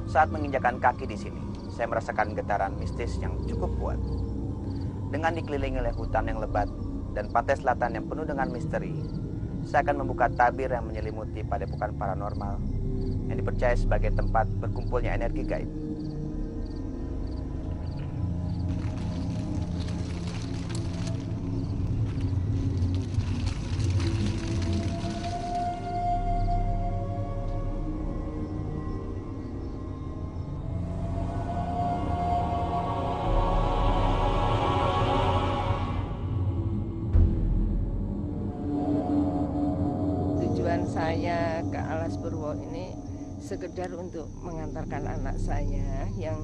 Saat menginjakan kaki di sini, saya merasakan getaran mistis yang cukup kuat. Dengan dikelilingi oleh hutan yang lebat dan pantai selatan yang penuh dengan misteri, saya akan membuka tabir yang menyelimuti padepokan paranormal yang dipercaya sebagai tempat berkumpulnya energi gaib. Tujuan saya ke Alas Purwo ini sekedar untuk mengantarkan anak saya yang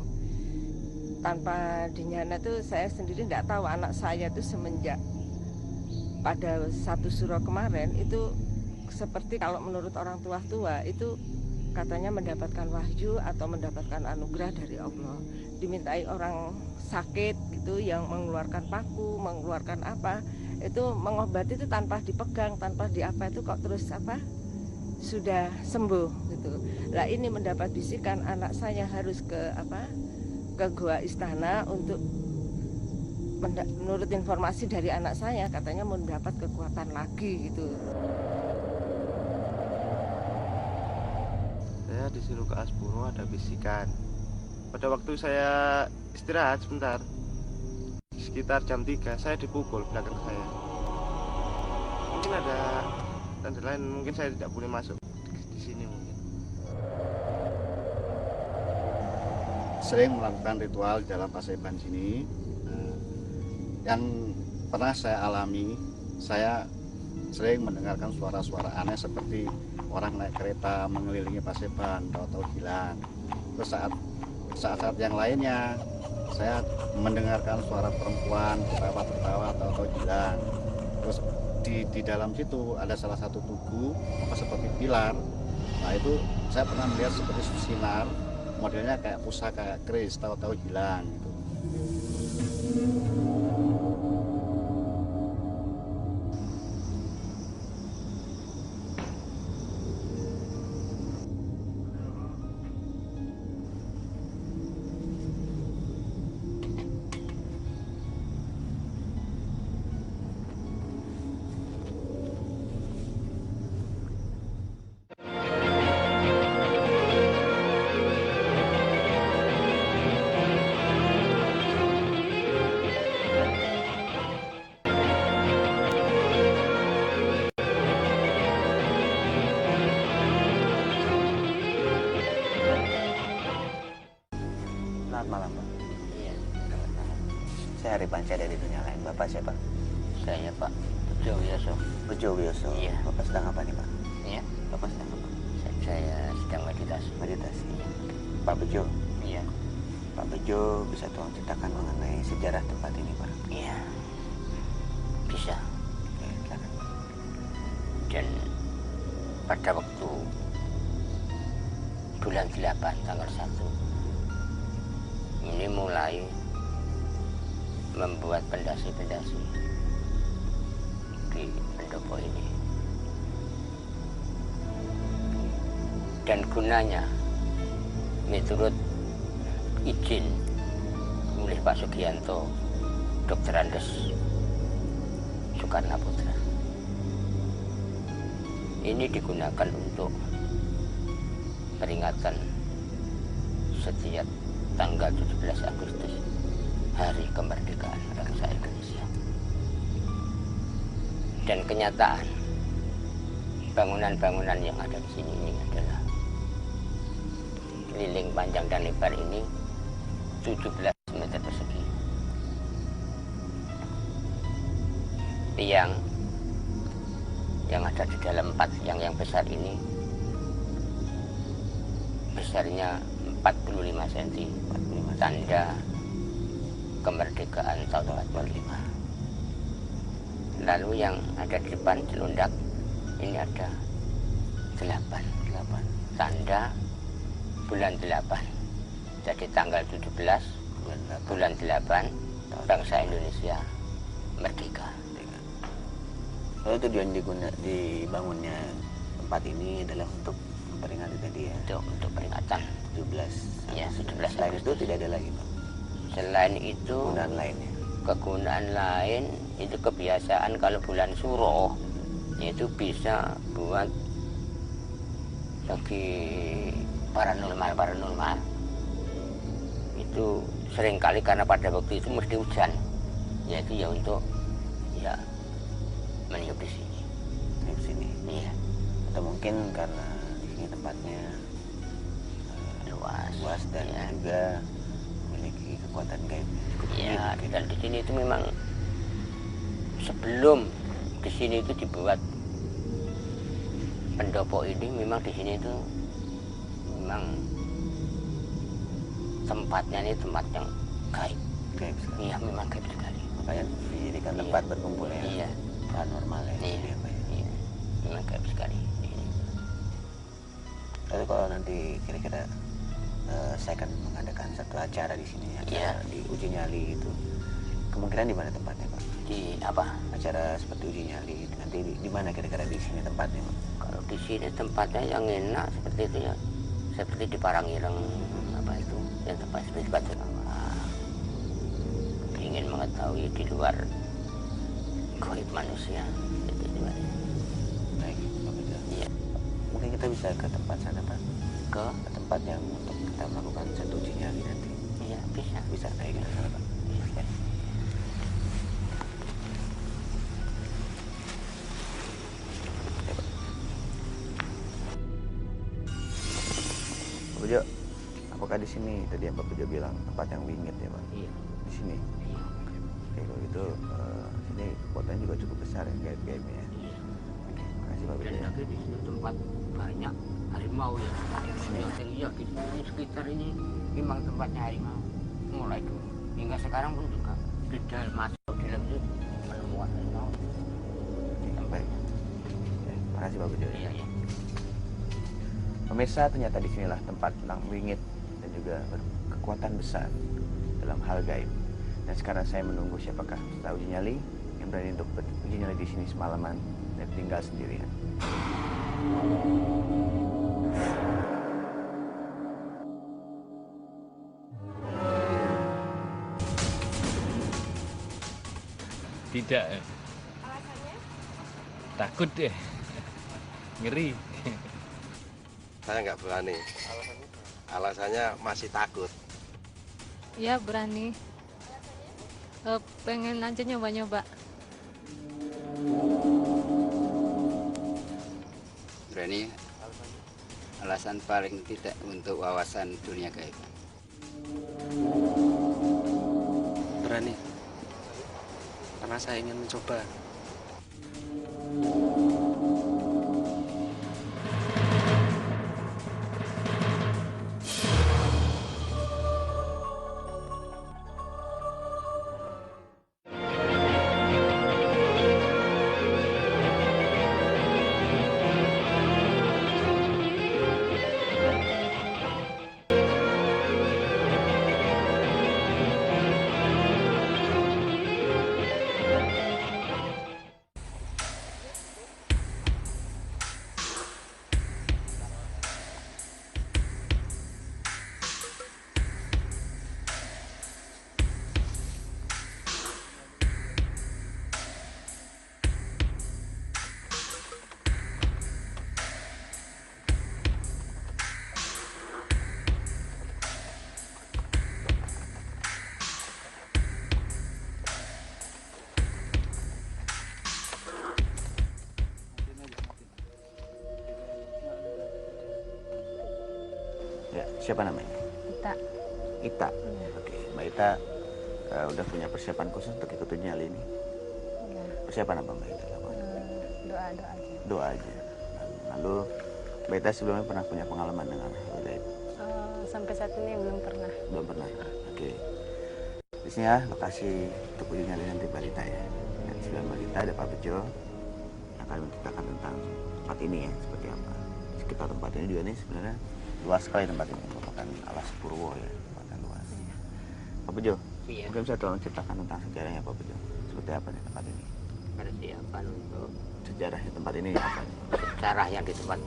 tanpa dinyana tuh saya sendiri tidak tahu anak saya tuh semenjak pada 1 Suro kemarin itu seperti kalau menurut orang tua itu katanya mendapatkan wahyu atau mendapatkan anugerah dari Allah, dimintai orang sakit gitu yang mengeluarkan paku, mengeluarkan apa, itu mengobati itu tanpa dipegang, tanpa diapa itu kok terus apa sudah sembuh gitu. Lah ini mendapat bisikan anak saya harus ke Goa Istana untuk menurut informasi dari anak saya katanya mendapat kekuatan lagi gitu. Saya disuruh ke Aspuro, ada bisikan. Pada waktu saya istirahat sebentar, sekitar jam 3, saya dipukul belakang saya. Mungkin ada tanda lain, mungkin saya tidak boleh masuk di sini mungkin. Sering melakukan ritual dalam Paseban sini. Yang pernah saya alami, saya sering mendengarkan suara-suara aneh seperti orang naik kereta mengelilingi Paseban, tahu-tahu hilang. Terus saat-saat yang lainnya, saya mendengarkan suara perempuan tertawa-tertawa, tahu-tahu hilang. Terus di dalam situ ada salah satu tugu seperti pilar. Nah itu saya pernah melihat seperti sinar, modelnya kayak pusaka, kayak keris, tahu-tahu hilang gitu. Selamat malam, Pak. Iya, selamat malam. Saya Hari Panca dari dunia lain. Bapak siapa? Saya Pak Bejo Wiyoso. Bejo Wiyoso. Iya. Bapak sedang apa nih, Pak? Iya, Bapak sedang apa? saya sedang meditasi. Meditasi. Pak Bejo. Iya. Pak Bejo bisa tolong ceritakan mengenai sejarah tempat ini, Pak? Iya. Bisa. Oke, silakan. Dan pada waktu bulan 8 tanggal 1 ini mulai membuat pendasi-pendasi di pendopo ini. Dan gunanya menurut izin oleh Pak Sugianto, Dr. Andes Soekarno Putra, ini digunakan untuk peringatan setiap tanggal 17 Agustus, hari kemerdekaan bangsa Indonesia. Dan kenyataan bangunan-bangunan yang ada di sini ini adalah keliling panjang dan lebar ini 17 meter persegi. Tiang yang ada di dalam 4 tiang yang besar ini besarnya 45 cm, tanda kemerdekaan tahun 45. Lalu yang ada di depan celundak ini ada 8 tanda bulan 8. Jadi tanggal 17 bulan 8 bangsa Indonesia merdeka. Lalu tujuan dibangunnya tempat ini adalah untuk memperingati tadi ya. Untuk peringatan. 17. Ya, 17 Selain itu tidak ada lagi Pak Selain itu kegunaan lainnya. kegunaan lain itu kebiasaan kalau bulan Suro itu bisa buat bagi paranormal itu seringkali karena pada waktu itu mesti hujan, yaitu ya untuk ya meniup di sini. Di sini. Iya, Atau mungkin karena di sini tempatnya luas dan ya. juga memiliki kekuatan gaib cukup tinggi. Ya, dan di sini itu memang sebelum di sini itu dibuat pendopo ini, memang di sini itu memang tempatnya ini tempat yang gaib. Gaib sekali. Iya, memang gaib sekali. Makanya dijadikan tempat berkumpul ya. Iya, Paranormal ya. iya, Jadi apa ya? iya, memang gaib sekali di sini. Lalu kalau nanti kira-kira saya akan mengadakan satu acara di sini, acara di Uji Nyali itu, kemungkinan di mana tempatnya Pak? Di apa? Acara seperti Uji Nyali nanti di mana kira-kira di sini tempatnya Pak? Kalau di sini tempatnya yang enak seperti itu ya, seperti di Parangireng apa itu, yang tempat seperti itu. Ingin mengetahui di luar gaib manusia itu di mana? Baik, Pak Bejo. Iya. Mungkin kita bisa ke tempat sana Pak, Ke ke tempat yang untuk kita melakukan satu Uji Nyali nanti. iya bisa. Bisa, ayo kita sana Pak. Ya. Ya, Pak. Pak Bejo, apakah di sini tadi yang Pak Bejo bilang tempat yang wingit ya Pak? Iya. Di sini. Iya. Oke, kalau gitu sini kekuatan juga cukup besar ya gaib-gaibnya ya. Iya. Oke, makasih Pak Bejo Dan ya. lagi di sini tempat banyak harimau ya. Iya, di sini sekitar ini memang tempatnya harimau mulai dulu hingga sekarang pun juga tidak masuk di dalam itu penemuan harimau. Baik. Ya, makasih Pak Bejo ya. Iya, iya. Pemirsa, ternyata di sinilah tempat tentang wingit dan juga berkekuatan besar dalam hal gaib. Dan sekarang saya menunggu siapakah peserta uji nyali yang berani untuk beruji nyali di sini semalaman dan tinggal sendirian. Tidak. Takut deh. Ngeri. Saya nggak berani. Alasannya masih takut. Ya berani. Pengen aja nyoba-nyoba. Berani. Alasan paling tidak untuk wawasan dunia gaib. Berani. Karena saya ingin mencoba. Ya, siapa namanya? Ita. Ita. Oke, Mbak Ita udah punya persiapan khusus untuk ikut uji nyali ini? Ya. Persiapan apa Mbak Ita? Doa-doa aja. Doa aja. Lalu Mbak Ita sebelumnya pernah punya pengalaman dengan hal gaib? Sampai saat ini belum pernah. Belum pernah. Oke. Di sini ya lokasi untuk uji nyali nanti Mbak Ita ya. Dan sebelah Mbak Ita ada Pak Bejo yang akan menceritakan tentang tempat ini ya, seperti apa. Sekitar tempat ini juga nih sebenarnya luas sekali tempat ini, merupakan alas Purwo ya, tempatnya luas. Pak Bejo, Iya. mungkin bisa tolong ceritakan tentang sejarahnya Pak Bejo. Seperti apa nih tempat ini? persiapan untuk Sejarahnya tempat ini apa nih? sejarah yang di tempat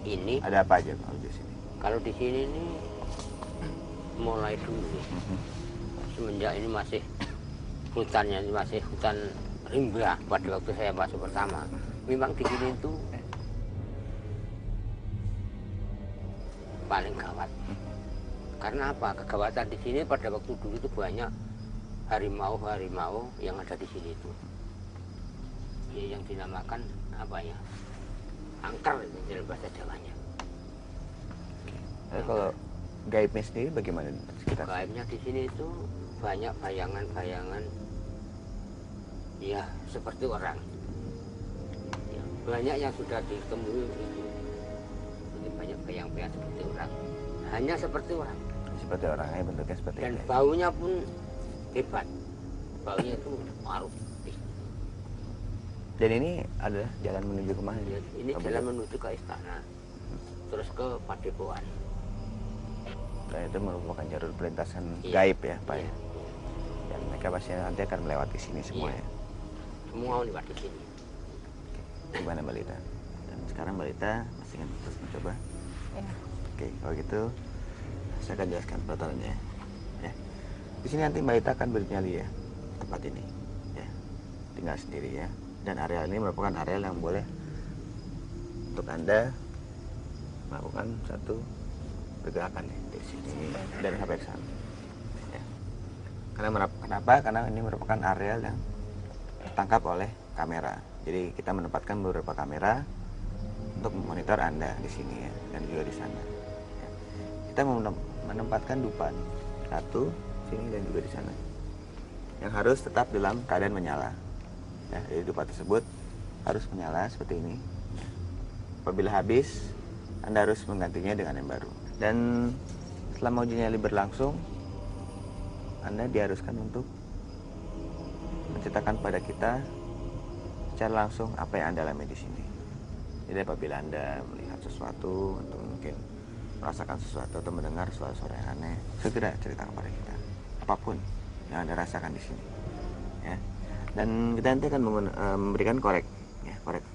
ini. Ada apa aja kalau di sini? Kalau di sini nih mulai dulu semenjak ini masih hutannya ini masih hutan rimba pada waktu saya masuk pertama. Memang di sini itu paling gawat. Karena apa? Kegawatan di sini pada waktu dulu itu banyak harimau-harimau yang ada di sini itu. Ya, yang dinamakan apa ya? Angker itu dalam bahasa Jawanya. Kalau gaibnya sendiri bagaimana di sekitar? Gaibnya di sini itu banyak bayangan-bayangan ya seperti orang. Ya, banyak yang sudah ditemui itu. Ini banyak bayang-bayang seperti orang. Hanya seperti orang. Seperti orangnya bentuknya seperti Dan itu. baunya pun hebat. Baunya itu maruf. Dan ini adalah jalan menuju kemana? Ini jalan menuju ke istana. Terus ke Padepokan. Dan itu merupakan jalur perlintasan Iya. gaib ya Pak. Iya. Dan mereka pasti nanti akan melewati sini semua Iya. ya. Semua lewat di sini. Gimana Mbak Lita? Dan sekarang Mbak Lita masih ingin terus mencoba? Ya. Oke, kalau gitu saya akan jelaskan peraturannya. Ya. Di sini nanti Mbak Lita akan bernyali ya tempat ini. Ya. Tinggal sendiri ya. Dan area ini merupakan area yang boleh untuk Anda melakukan satu pergerakan ya, dari sini dan sampai ke sana. Ya. Kenapa? Karena ini merupakan area yang tertangkap oleh kamera. Jadi kita menempatkan beberapa kamera untuk memonitor Anda di sini ya, dan juga di sana. Ya. Kita menempatkan dupan satu sini dan juga di sana, yang harus tetap dalam keadaan menyala. Ya, jadi dupa tersebut harus menyala seperti ini. Apabila habis, Anda harus menggantinya dengan yang baru. Dan selama uji nyali berlangsung, Anda diharuskan untuk menceritakan pada kita secara langsung apa yang Anda alami di sini. Jadi apabila Anda melihat sesuatu atau mungkin merasakan sesuatu atau mendengar suara-suara yang aneh, segera ceritakan kepada kita apapun yang Anda rasakan di sini. Ya. Dan kita nanti akan memberikan korek, ya, korek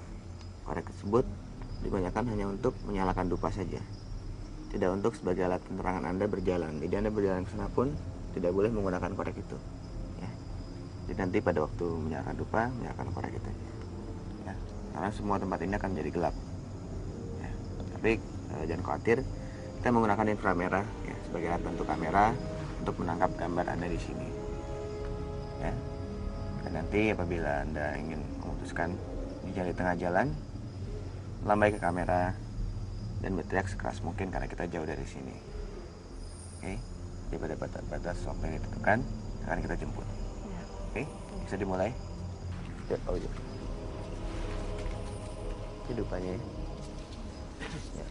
tersebut digunakan hanya untuk menyalakan dupa saja, tidak untuk sebagai alat penerangan Anda berjalan. Jadi Anda berjalan ke sana pun tidak boleh menggunakan korek itu. Ya. Jadi nanti pada waktu menyalakan dupa, menyalakan korek itu. Ya. Karena semua tempat ini akan menjadi gelap. Ya. Tapi jangan khawatir, kita menggunakan inframerah ya, sebagai alat bantu kamera untuk menangkap gambar Anda di sini. Ya. Dan nanti apabila Anda ingin memutuskan di tengah jalan, melambai ke kamera dan berteriak sekeras mungkin karena kita jauh dari sini. Oke, jadi pada batas waktu yang ditentukan akan kita jemput. Oke, bisa dimulai. Ya, oh iya. Ini dupanya ya. Ya.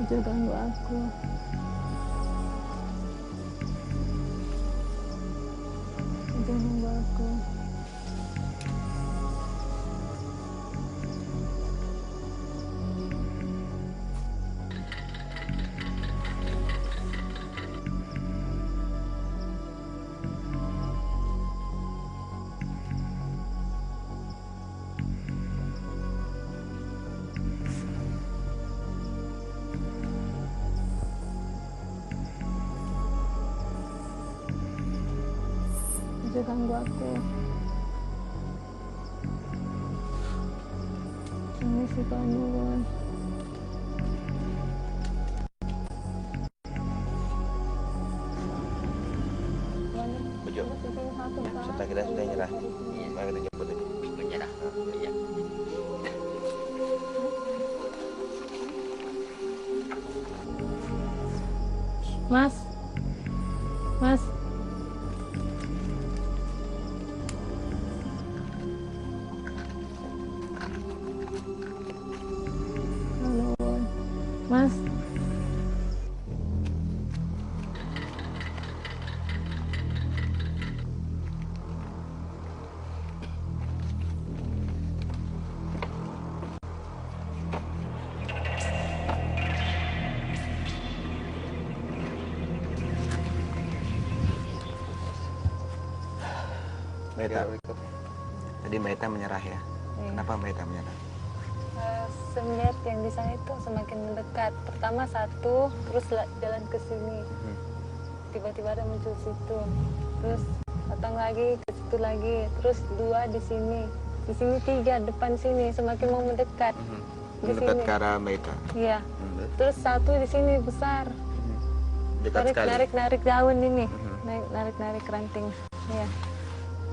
Jangan ganggu aku. Jangan ganggu aku. Jangan ganggu aku. Ini sih kamu. Bejo, setelah kita sudah nyerah, mari kita jemput aja. Menyerah. Iya. Mas, Mas. Halo, Mas. Mbak Eta, tadi Mbak Eta menyerah ya. Kenapa Mbak Eta menyerah? Saya melihat yang di sana itu semakin mendekat. Pertama satu, terus jalan ke sini. Tiba-tiba ada muncul situ. Terus datang lagi ke situ lagi. Terus dua di sini. Di sini tiga, depan sini. Semakin mau mendekat. Di Mendekat sini. ke arah Mbak Eta. Iya. Terus satu di sini besar. Dekat sekali. Narik daun ini. Narik ranting. Iya.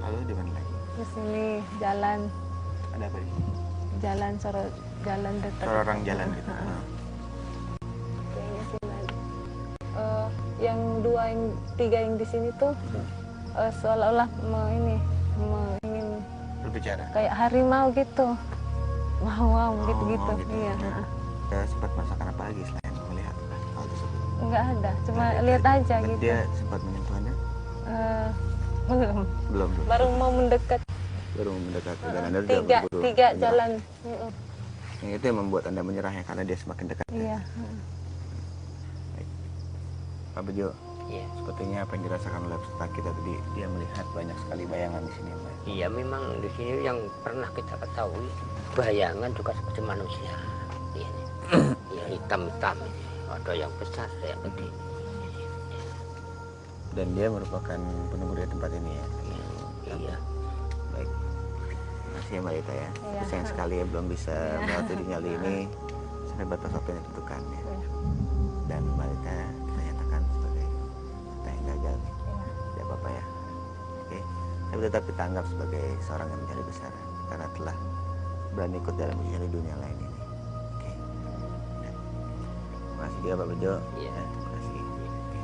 Lalu di mana lagi? Di sini jalan. Ada apa di sini? Jalan dekat. Sorong jalan gitu. Kayaknya sini ada. Yang dua, yang tiga yang di sini tuh seolah-olah ingin Berbicara. kayak harimau gitu. Wow, gitu-gitu. Gitu. Iya. Kita sempat merasakan apa lagi selain melihat hal tersebut? Enggak ada, cuma lihat aja Dan gitu. Dia sempat menyentuh Anda? Belum. Belum. Baru mau mendekat. Baru mendekat dan Anda sudah berburu. Tiga menyerah. jalan. Yang itu yang membuat Anda menyerah ya, karena dia semakin dekat. Iya. Pak Bejo, Iya. sepertinya apa yang dirasakan oleh peserta kita tadi, dia melihat banyak sekali bayangan di sini, Mbak. Iya, memang di sini yang pernah kita ketahui bayangan juga seperti manusia. Iya, nih. Ya hitam-hitam ini. Ada yang besar, ada yang gede. Dan dia merupakan penunggu di tempat ini ya. Iya. Baik. Terima kasih ya Mbak Ita ya. Iya. Sayang sekali ya belum bisa melewati di nyali ini sampai batas waktu yang ditentukan ya. Iya. Dan Mbak Ita kita nyatakan sebagai kita yang gagal nih. Tidak apa-apa ya. Oke. Tapi tetap kita anggap sebagai seorang yang mencari besar karena telah berani ikut dalam uji nyali dunia lain ini. Oke. Dan terima kasih juga Pak Bejo. Iya. Ya, terima kasih. Oke.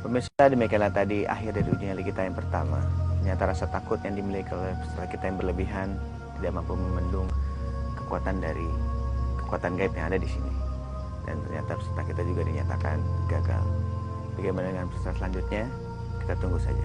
Pemirsa, demikianlah tadi akhir dari uji nyali kita yang pertama. Ternyata rasa takut yang dimiliki oleh peserta kita yang berlebihan tidak mampu membendung kekuatan gaib yang ada di sini. Dan ternyata peserta kita juga dinyatakan gagal. Bagaimana dengan peserta selanjutnya? Kita tunggu saja.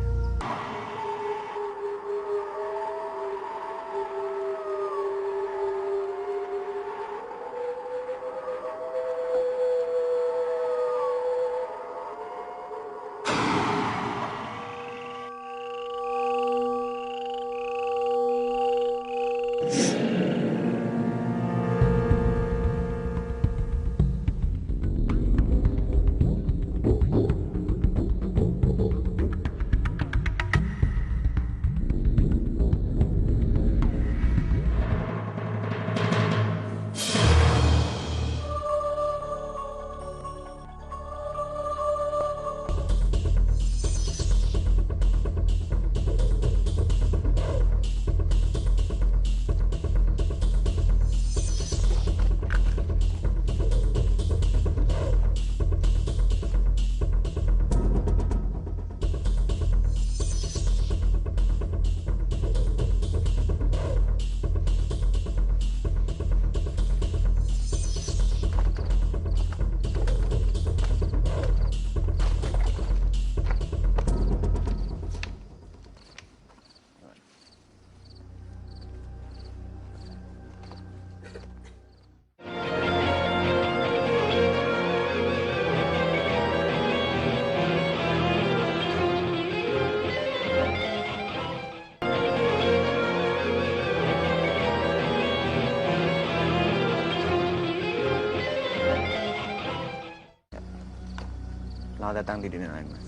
Selamat datang di dunia lain, Mas.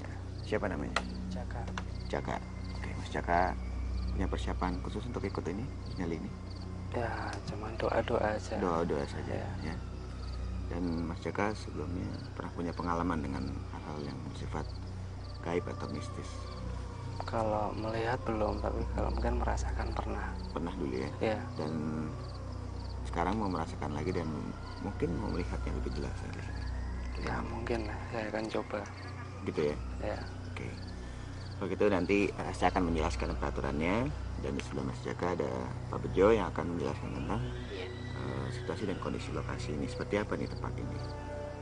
Ya. Siapa namanya? Jaka. Jaka. Oke, Mas Jaka punya persiapan khusus untuk ikut ini, nyali ini? Ya, cuman doa-doa aja. Doa-doa saja ya. Dan Mas Jaka sebelumnya pernah punya pengalaman dengan hal-hal yang bersifat gaib atau mistis? Kalau melihat belum, tapi kalau mungkin merasakan pernah. Pernah dulu ya? Ya. Dan sekarang mau merasakan lagi dan mungkin mau melihatnya lebih jelas lagi? Ya mungkin lah, saya akan coba. Gitu ya? Ya. Oke. Kalau gitu nanti saya akan menjelaskan peraturannya, dan di sebelah Mas Jaka ada Pak Bejo yang akan menjelaskan tentang situasi dan kondisi lokasi ini seperti apa nih tempat ini.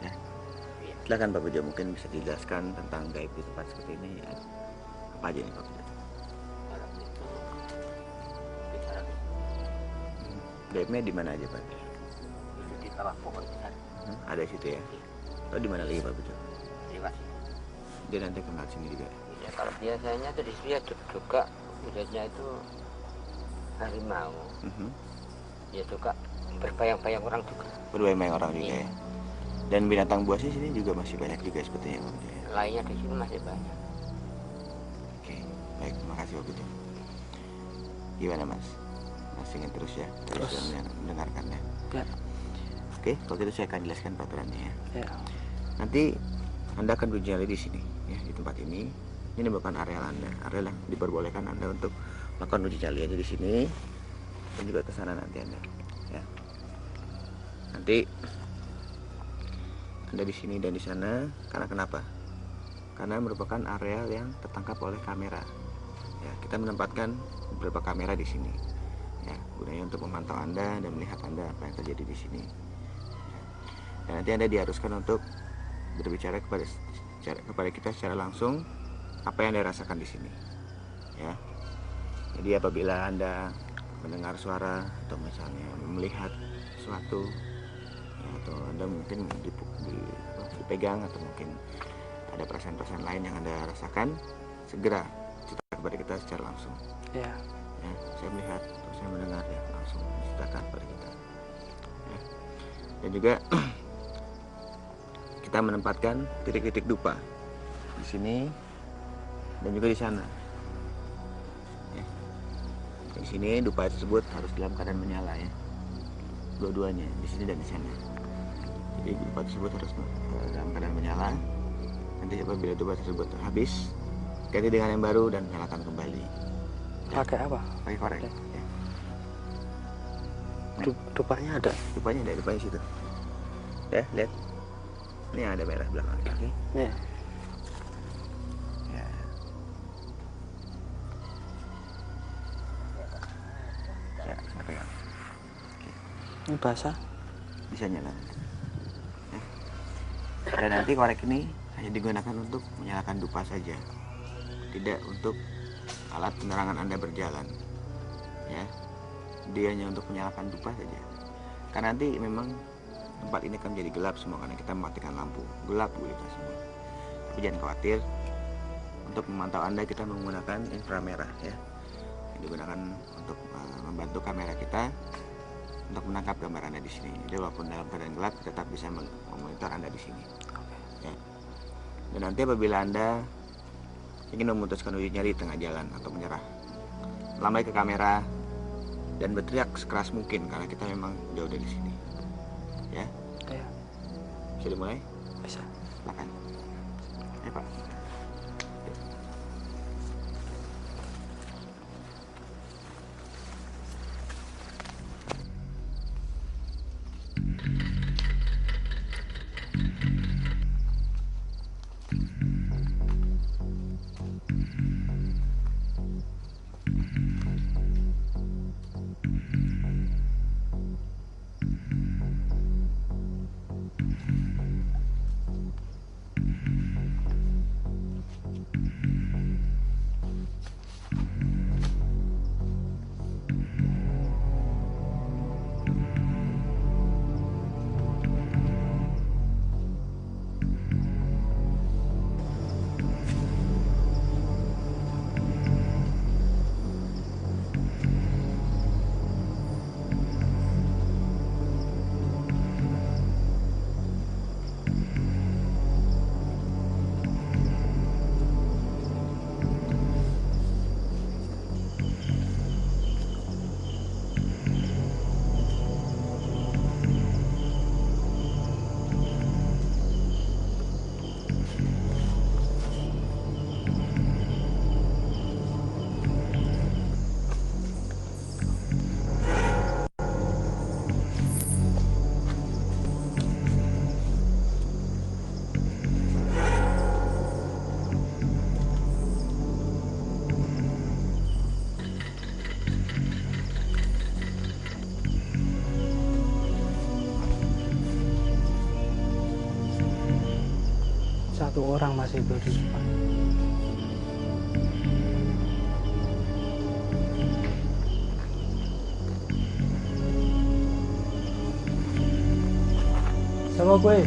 Ya. Silakan Pak Bejo, mungkin bisa dijelaskan tentang gaib di tempat seperti ini ya. Apa aja nih Pak Bejo? Gaibnya di mana aja Pak? Di bawah pohon besar. Ada di situ ya. Oh, di mana lagi Pak Bejo? Di masih. Dia nanti kenal sini juga. Ya, kalau biasanya tuh di sini juga wujudnya itu harimau. Ya juga berbayang-bayang orang juga. Berbayang-bayang orang juga ya. Dan binatang buas di sini juga masih banyak juga sepertinya Pak Bejo ya. Lainnya di sini masih banyak. Oke, baik, terima kasih Pak Bejo. Gimana Mas? Masih ingin terus ya? Terus mendengarkannya. Ya. Oke, kalau gitu saya akan jelaskan peraturannya ya. Ya. Nanti Anda akan beruji nyali di sini ya, di tempat ini. Ini bukan area Anda, area yang diperbolehkan Anda untuk melakukan uji nyali aja di sini dan juga ke sana nanti Anda. Ya. Nanti Anda di sini dan di sana karena kenapa? Karena merupakan area yang tertangkap oleh kamera. Ya, kita menempatkan beberapa kamera di sini. Ya, gunanya untuk memantau Anda dan melihat Anda apa yang terjadi di sini. Dan nanti Anda diharuskan untuk berbicara kepada kita secara langsung apa yang Anda rasakan di sini. Ya. Jadi apabila Anda mendengar suara atau misalnya melihat sesuatu ya, atau Anda mungkin dipegang atau mungkin ada perasaan-perasaan lain yang Anda rasakan, segera ceritakan kepada kita secara langsung. Ya. Ya, saya melihat atau saya mendengar ya, langsung ceritakan kepada kita. Ya. Dan juga kita menempatkan titik-titik dupa di sini dan juga di sana. Ya. Di sini dupa tersebut harus dalam keadaan menyala ya, dua-duanya di sini dan di sana. Jadi dupa tersebut harus dalam keadaan menyala. Nanti apabila dupa tersebut habis, ganti dengan yang baru dan nyalakan kembali. Ya. Pakai apa? Pakai korek. Ya. Dupanya ada. Dupanya di situ. Ya, lihat. Ini yang ada merah belakang. Oke. Ya. Ya. Ya, saya pegang. Oke. Ini basah. Bisa nyala. Ya. Dan nanti korek ini hanya digunakan untuk menyalakan dupa saja, tidak untuk alat penerangan Anda berjalan. Ya, dia hanya untuk menyalakan dupa saja. Karena nanti memang tempat ini akan menjadi gelap semua karena kita mematikan lampu, gelap gulita semua. Tapi jangan khawatir, untuk memantau Anda kita menggunakan inframerah ya, yang digunakan untuk membantu kamera kita untuk menangkap gambar Anda di sini. Jadi walaupun dalam keadaan gelap tetap bisa memonitor Anda di sini. Ya. Dan nanti apabila Anda ingin memutuskan uji nyali di tengah jalan atau menyerah, lambai ke kamera dan berteriak sekeras mungkin karena kita memang jauh dari sini. Ya. Ya. Bisa dimulai? Bisa. Silakan. Ya Pak. satu orang masih itu di depan. Sama kowe.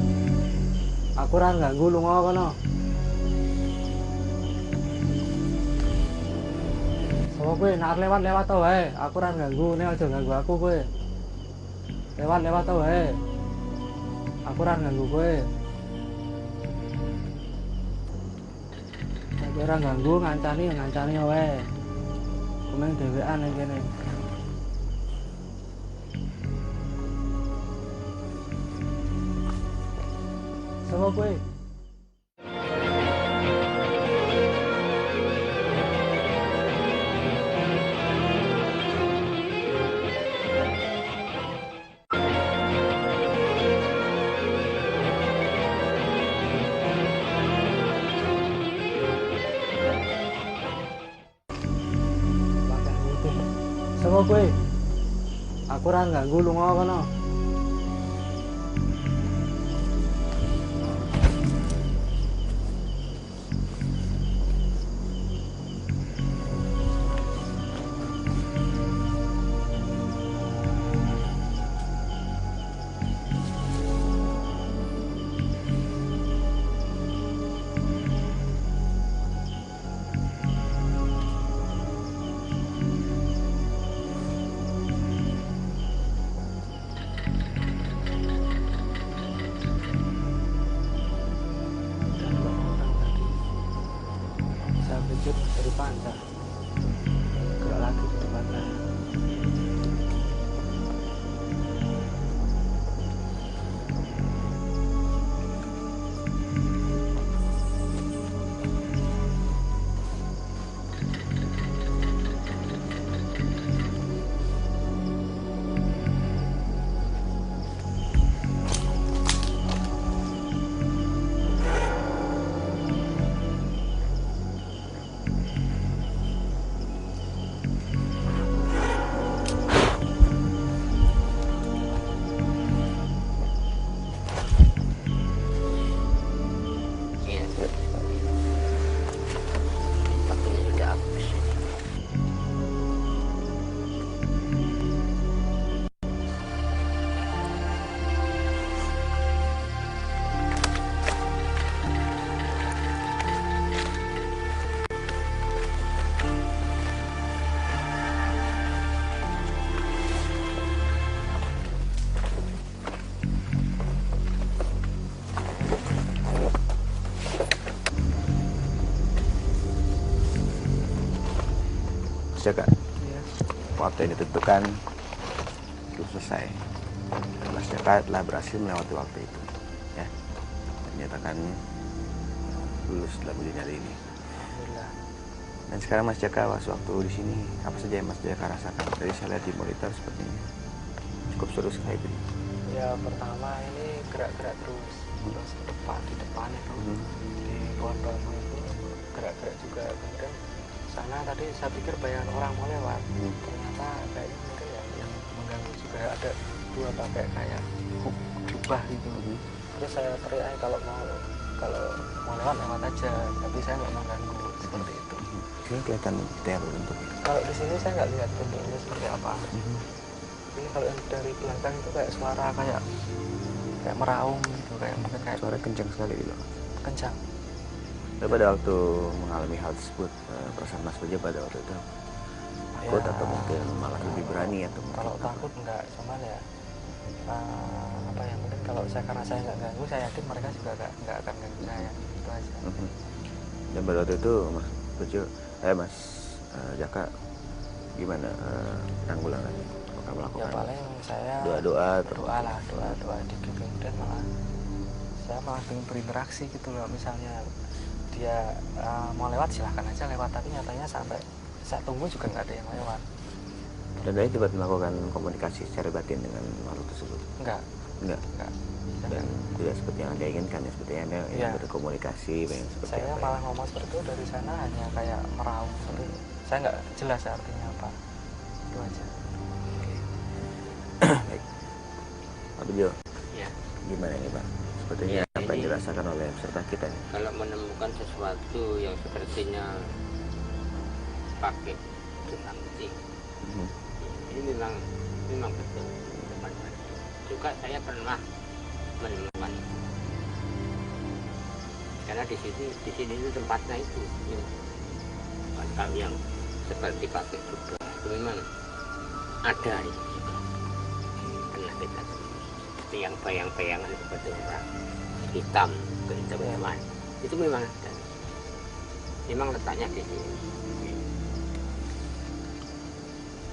Aku ora ganggu lunga kono. Sama kowe nek lewat-lewat to wae. Aku ora ganggu, nek aja ganggu aku kowe. Lewat-lewat to wae. Aku ora ganggu kowe. Nek kowe ora ganggu ngancani wae. Kumeng dhewean ning kene. Sama kowe. Sama kowe. Aku ora ganggu lunga kono. Dari pantai gerak lagi ke depan saya. Jaga. Iya. Waktu yang ditentukan itu selesai. Mas Jaka telah berhasil melewati waktu itu, ya. Menyatakan lulus dalam ujian hari ini. Alhamdulillah. Dan sekarang Mas Jaka waktu di sini apa saja yang Mas Jaka rasakan? Tadi saya lihat di monitor sepertinya cukup seru sekali. Ya pertama ini gerak-gerak terus ke depan, di depan itu di pohon bambu itu gerak-gerak juga. Kemudian sana tadi saya pikir bayangan orang mau lewat, ternyata kayaknya mungkin yang mengganggu juga ada dua pakai kayak jubah gitu. Terus saya teriak kalau mau lewat aja, tapi saya nggak mengganggu seperti itu. Ini kelihatan detail bentuk. Kalau di sini saya nggak lihat bentuknya seperti apa. Tapi kalau yang dari belakang itu kayak suara kayak meraung gitu, kayak mungkin kayak Suara kencang sekali gitu. kencang. Dan pada waktu mengalami hal tersebut, perasaan Mas Bejo pada waktu itu takut Ya, atau mungkin malah lebih berani atau mungkin kalau takut enggak, cuman ya apa ya, mungkin kalau karena saya nggak ganggu, saya yakin mereka juga nggak akan ganggu saya, itu aja. Dan pada waktu itu Mas Bejo, Mas Jaka gimana penanggulangannya? Apakah Ya melakukan paling saya doa-doa atau doa dikit, kemudian saya malah pengen berinteraksi gitu loh. Misalnya dia mau lewat silahkan aja lewat, tapi nyatanya sampai saya tunggu juga nggak ada yang lewat. Dan dari sempat melakukan komunikasi secara batin dengan makhluk tersebut? Enggak. Dan tidak seperti yang Anda inginkan, ya seperti Anda ingin berkomunikasi, pengen seperti saya apa? malah ngomong seperti itu, dari sana hanya kayak meraung, tapi saya nggak jelas artinya apa, itu aja. Baik, Pak Bejo, Ya. gimana ini Pak? Sepertinya apa yang dirasakan oleh peserta kita ini? Kalau menemukan sesuatu yang sepertinya pakai sakti, ini memang betul. Juga saya pernah menemukan itu. Karena di sini itu tempatnya itu kalau yang seperti pakai juga itu memang ada itu juga. Pernah kita seperti yang bayang-bayangan seperti orang hitam kehidupan itu memang ada. Memang letaknya di sini.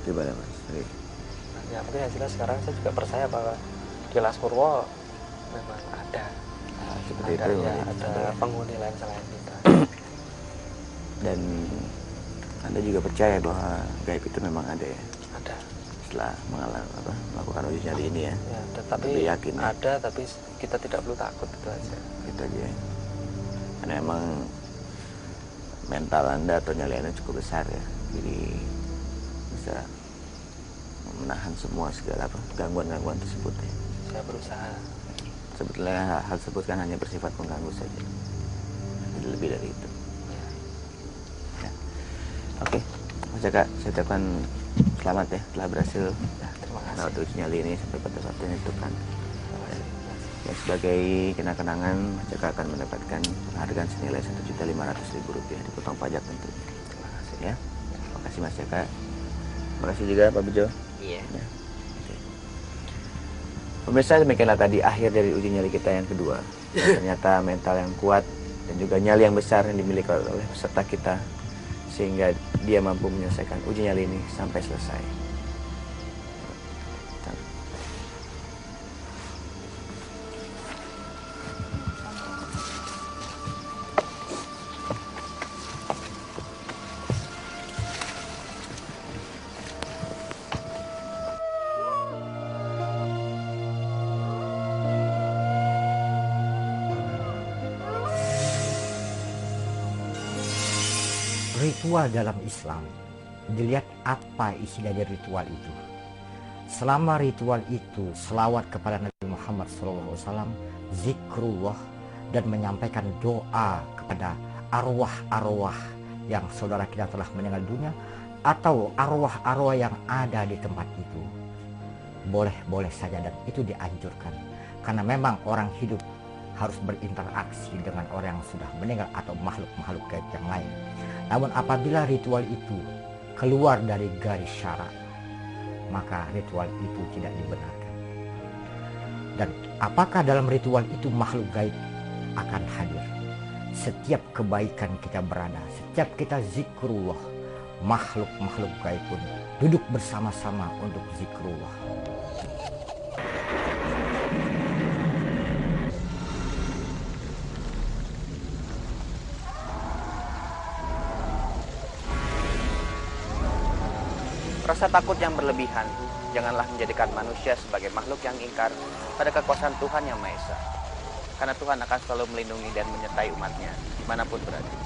Gimana Mas? Ya mungkin yang jelas sekarang saya juga percaya bahwa di Laspurwo memang ada. Seperti ada, itu ya, ada penghuni lain selain kita. Dan Anda juga percaya bahwa gaib itu memang ada ya? Ada. Setelah melakukan uji nyali ini ya? Ya, tetapi yakin, ya? ada, tapi kita tidak perlu takut, itu aja. Itu aja ya. Karena emang mental Anda atau nyali Anda cukup besar ya, jadi bisa menahan semua segala gangguan-gangguan tersebut ya. Saya berusaha. Sebetulnya hal tersebut kan hanya bersifat mengganggu saja, jadi lebih dari itu ya. Oke, Mas Jaka, saya ucapkan selamat ya telah berhasil lewat uji nyali ini sampai pada saat ini itu kan. Ya, sebagai kenang-kenangan Mas Jaka akan mendapatkan penghargaan senilai Rp1.500.000 dipotong pajak tentunya. Terima kasih Ya. Terima kasih Mas Jaka. Terima kasih juga Pak Bejo. Iya. Ya. Pemirsa, demikianlah tadi akhir dari uji nyali kita yang kedua. Ternyata mental yang kuat dan juga nyali yang besar yang dimiliki oleh peserta kita sehingga dia mampu menyelesaikan uji nyali ini sampai selesai. Ritual dalam Islam, dilihat apa isi dari ritual itu. Selama ritual itu selawat kepada Nabi Muhammad SAW, zikrullah, dan menyampaikan doa kepada arwah-arwah yang saudara kita telah meninggal dunia atau arwah-arwah yang ada di tempat itu. Boleh-boleh saja dan itu dianjurkan. Karena memang orang hidup harus berinteraksi dengan orang yang sudah meninggal atau makhluk-makhluk gaib yang lain. Namun apabila ritual itu keluar dari garis syarak, maka ritual itu tidak dibenarkan. Dan apakah dalam ritual itu makhluk gaib akan hadir? Setiap kebaikan kita berada, setiap kita zikrullah, makhluk-makhluk gaib pun duduk bersama-sama untuk zikrullah. Rasa takut yang berlebihan janganlah menjadikan manusia sebagai makhluk yang ingkar pada kekuasaan Tuhan Yang Maha Esa. Karena Tuhan akan selalu melindungi dan menyertai umatnya dimanapun berada.